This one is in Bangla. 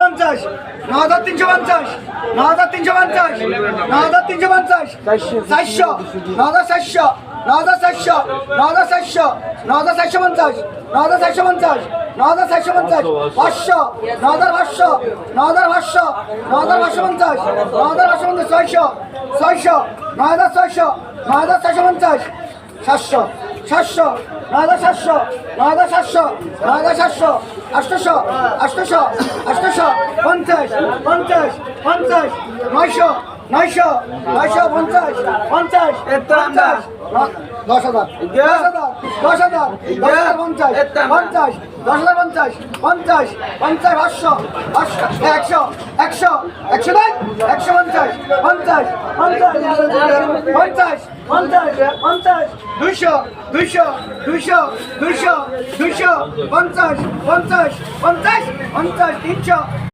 50 9350 9350 9350 400 9400 9400 9400 9450 9450 9450 500 9500 9500 9550 9550 600 600 9600 9650 700 700 9700 9700 9700 800 800 800 50 50 50 900 900 950 50 10,000 10,000 10,000 10,050 50 10,050 50 50 500 100 100 100 নাই 150 50 50 50 50 50 200 200 200 200 200 50 50 50 50 300